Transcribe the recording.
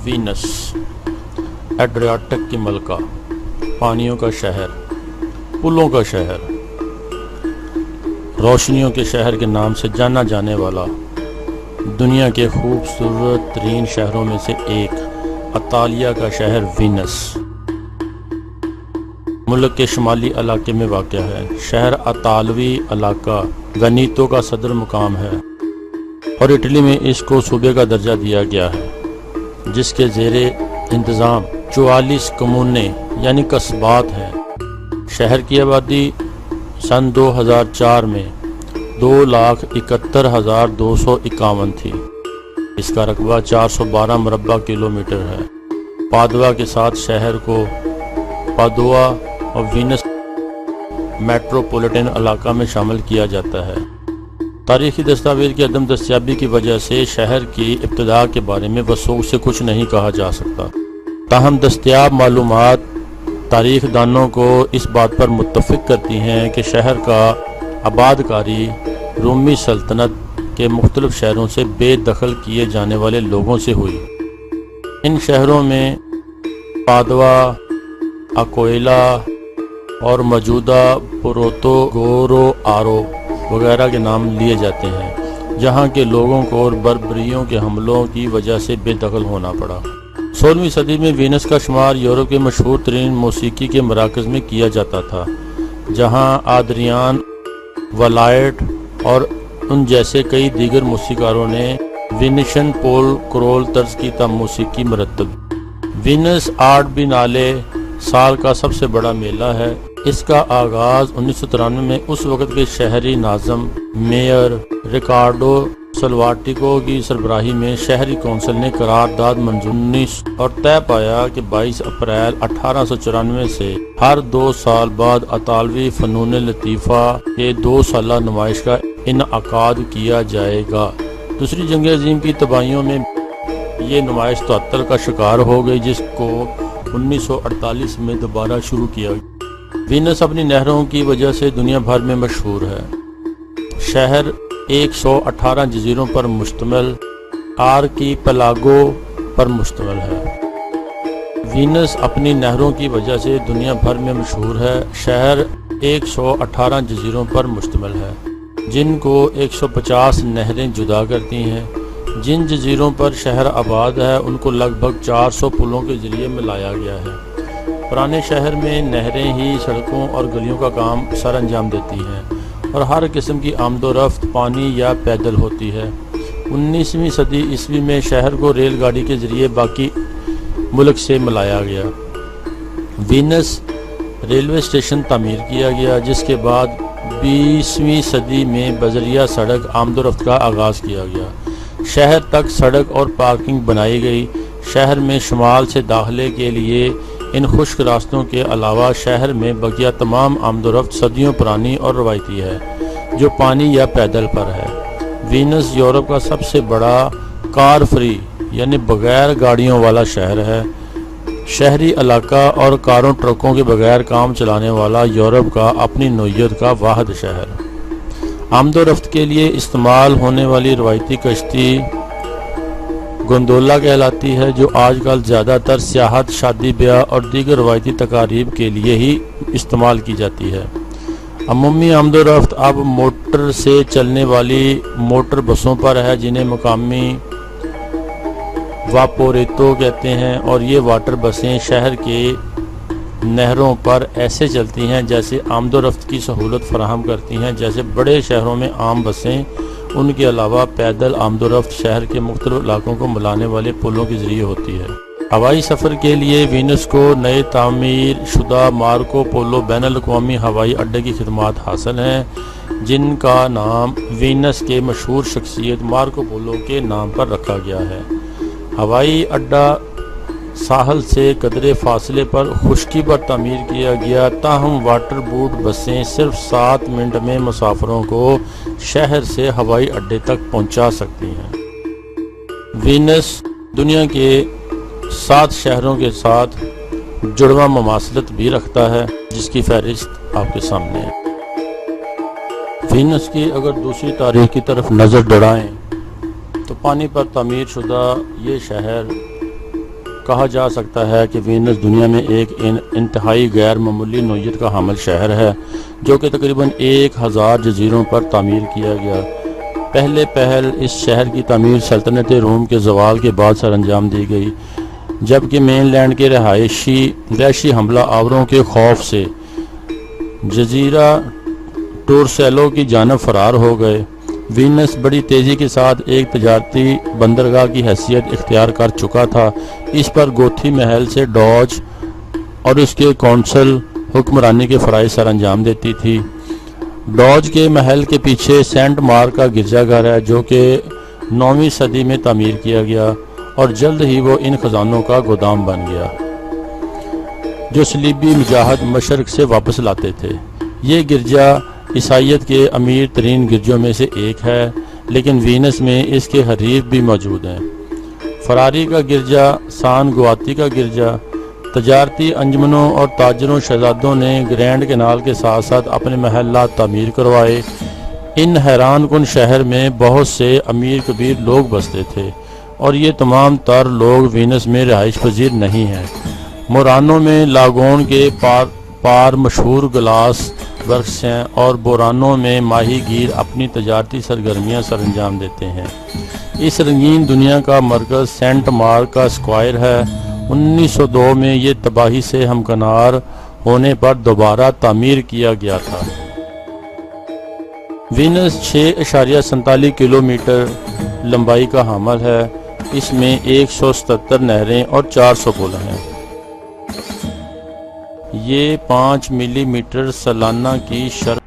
Venice, Adriatic کی ملکہ، پانیوں کا شہر، پلوں کا شہر، روشنیوں کے شہر کے نام سے جانا جانے والا دنیا کے خوبصورت ترین شہروں میں سے ایک اطالیہ کا شہر وینس ملک کے شمالی علاقے میں واقع ہے۔ شہر اطالوی علاقہ وینیتو کا صدر مقام ہے اور اٹلی میں اس کو صوبے کا درجہ دیا گیا ہے، جس کے زیر انتظام 44 کمونے یعنی قصبات ہیں۔ شہر کی آبادی سن 2004 میں 2,71,251 تھی۔ اس کا رقبہ 412 مربع کلومیٹر ہے۔ پادوا کے ساتھ شہر کو پادوا اور وینس میٹروپولیٹن علاقہ میں شامل کیا جاتا ہے۔ تاریخی دستاویز کی عدم دستیابی کی وجہ سے شہر کی ابتدا کے بارے میں وثوق سے کچھ نہیں کہا جا سکتا، تاہم دستیاب معلومات تاریخ دانوں کو اس بات پر متفق کرتی ہیں کہ شہر کا آباد کاری رومی سلطنت کے مختلف شہروں سے بے دخل کیے جانے والے لوگوں سے ہوئی۔ ان شہروں میں پادوا، اکویلا اور موجودہ پروتو گورو آرو وغیرہ کے نام لیے جاتے ہیں، جہاں کے لوگوں کو اور بربریوں کے حملوں کی وجہ سے بے دخل ہونا پڑا۔ 16ویں صدی میں وینس کا شمار یورپ کے مشہور ترین موسیقی کے مراکز میں کیا جاتا تھا، جہاں آدریان ولائٹ اور ان جیسے کئی دیگر موسیقاروں نے وینیشن پول کرول طرز کی موسیقی مرتب۔ وینس آرٹ بینالے سال کا سب سے بڑا میلہ ہے۔ اس کا آغاز 1993 میں اس وقت کے شہری ناظم میئر ریکارڈو سلواٹیکو کی سربراہی میں شہری کونسل نے قرارداد منظور اور طے پایا کہ 22 اپریل 1894 سے ہر 2 سال بعد اطالوی فنون لطیفہ کے 2 سالہ نمائش کا انعقاد کیا جائے گا۔ دوسری جنگ عظیم کی تباہیوں میں یہ نمائش تعطل کا شکار ہو گئی، جس کو 1948 میں دوبارہ شروع کیا گیا۔ وینس اپنی نہروں کی وجہ سے دنیا بھر میں مشہور ہے۔ شہر 118 جزیروں پر مشتمل آرکیپلاگو پر مشتمل ہے۔ وینس اپنی نہروں کی وجہ سے دنیا بھر میں مشہور ہے۔ شہر 118 جزیروں پر مشتمل ہے، جن کو 150 نہریں جدا کرتی ہیں۔ جن جزیروں پر شہر آباد ہے ان کو لگ بھگ 400 پلوں کے ذریعے ملایا گیا ہے۔ پرانے شہر میں نہریں ہی سڑکوں اور گلیوں کا کام سر انجام دیتی ہیں اور ہر قسم کی آمد و رفت پانی یا پیدل ہوتی ہے۔ 19ویں صدی عیسوی میں شہر کو ریل گاڑی کے ذریعے باقی ملک سے ملایا گیا۔ وینس ریلوے اسٹیشن تعمیر کیا گیا، جس کے بعد 20ویں صدی میں بذریعہ سڑک آمد و رفت کا آغاز کیا گیا۔ شہر تک سڑک اور پارکنگ بنائی گئی۔ شہر میں شمال سے داخلے کے لیے ان خشک راستوں کے علاوہ شہر میں بقیہ تمام آمد و رفت صدیوں پرانی اور روایتی ہے، جو پانی یا پیدل پر ہے۔ وینس یورپ کا سب سے بڑا کار فری یعنی بغیر گاڑیوں والا شہر ہے۔ شہری علاقہ اور کاروں ٹرکوں کے بغیر کام چلانے والا یورپ کا اپنی نوعیت کا واحد شہر۔ آمد و رفت کے لیے استعمال ہونے والی روایتی کشتی گونڈولا کہلاتی ہے، جو آج کل زیادہ تر سیاحت، شادی بیاہ اور دیگر روایتی تقاریب کے لیے ہی استعمال کی جاتی ہے۔ عمومی آمد و رفت اب موٹر سے چلنے والی موٹر بسوں پر ہے، جنہیں مقامی واپوریتو کہتے ہیں، اور یہ واٹر بسیں شہر کے نہروں پر ایسے چلتی ہیں جیسے آمد و رفت کی سہولت فراہم کرتی ہیں جیسے بڑے شہروں میں عام بسیں۔ ان کے علاوہ پیدل آمد و رفت شہر کے مختلف علاقوں کو ملانے والے پلوں کے ذریعے ہوتی ہے۔ ہوائی سفر کے لیے وینس کو نئے تعمیر شدہ مارکو پولو بین الاقوامی ہوائی اڈے کی خدمات حاصل ہیں، جن کا نام وینس کے مشہور شخصیت مارکو پولو کے نام پر رکھا گیا ہے۔ ہوائی اڈہ ساحل سے قدرے فاصلے پر خشکی پر تعمیر کیا گیا، تاہم واٹر بوٹ بسیں صرف 7 منٹ میں مسافروں کو شہر سے ہوائی اڈے تک پہنچا سکتی ہیں۔ وینس دنیا کے 7 شہروں کے ساتھ جڑواں مماثلت بھی رکھتا ہے، جس کی فہرست آپ کے سامنے ہے۔ وینس کی اگر دوسری تاریخ کی طرف نظر دوڑائیں تو پانی پر تعمیر شدہ یہ شہر کہا جا سکتا ہے کہ وینس دنیا میں ایک انتہائی غیر معمولی نوعیت کا حامل شہر ہے جو کہ تقریباً 1000 جزیروں پر تعمیر کیا گیا۔ پہل اس شہر کی تعمیر سلطنت روم کے زوال کے بعد سر انجام دی گئی، جبکہ مین لینڈ کے رہائشی حملہ آوروں کے خوف سے جزیرہ ٹورسیلو کی جانب فرار ہو گئے۔ وینس بڑی تیزی کے ساتھ ایک تجارتی بندرگاہ کی حیثیت اختیار کر چکا تھا۔ اس پر گوتھی محل سے ڈوج اور اس کے کونسل حکمرانی کے فرائض سر انجام دیتی تھی۔ ڈوج کے محل کے پیچھے سینٹ مارک کا گرجا گھر ہے جو کہ 9ویں صدی میں تعمیر کیا گیا اور جلد ہی وہ ان خزانوں کا گودام بن گیا جو صلیبی مجاہد مشرق سے واپس لاتے تھے۔ یہ گرجا عیسائیت کے امیر ترین گرجوں میں سے ایک ہے، لیکن وینس میں اس کے حریف بھی موجود ہیں۔ فراری کا گرجا، سان گواتی کا گرجا۔ تجارتی انجمنوں اور تاجروں شہزادوں نے گرینڈ کینال کے ساتھ ساتھ اپنے محلات تعمیر کروائے۔ ان حیران کن شہر میں بہت سے امیر کبیر لوگ بستے تھے اور یہ تمام تر لوگ وینس میں رہائش پذیر نہیں ہیں۔ مورانو میں لاگون کے پار مشہور گلاس ورکس ہیں اور بورانو میں ماہی گیر اپنی تجارتی سرگرمیاں سر انجام دیتے ہیں۔ اس رنگین دنیا کا مرکز سینٹ مارک کا اسکوائر ہے۔ 1902 میں یہ تباہی سے ہمکنار ہونے پر دوبارہ تعمیر کیا گیا تھا۔ وینس 6.47 کلومیٹر لمبائی کا حامل ہے۔ اس میں 177 نہریں اور 400 پل ہیں۔ یہ 5 ملی میٹر سالانہ کی شرح